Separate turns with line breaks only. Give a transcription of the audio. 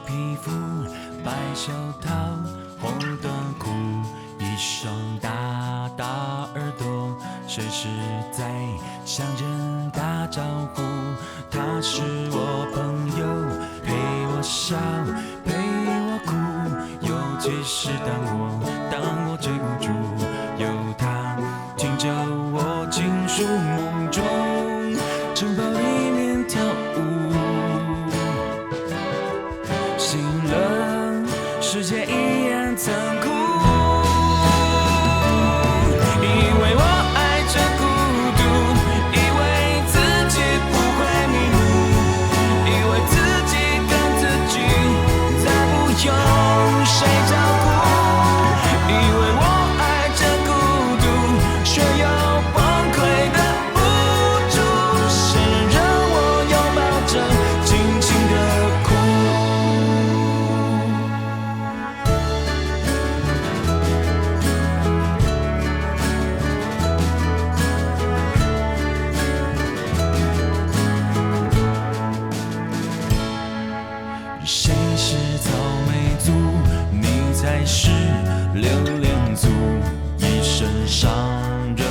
皮肤，白袖套，红短裤，一双大大耳朵，随时在向人打招呼。他是我朋友，陪我笑，陪我哭，尤其是当我追不住，有他听着我进入梦中，城堡里面跳舞。醒了，世界依然残酷。以为我爱着孤独，以为自己不会迷路，以为自己跟自己再不用谁照顾。以为我爱着孤独，却又崩溃的无助。谁让我拥抱着轻轻的哭？谁是草莓族？你才是榴莲族。一身伤人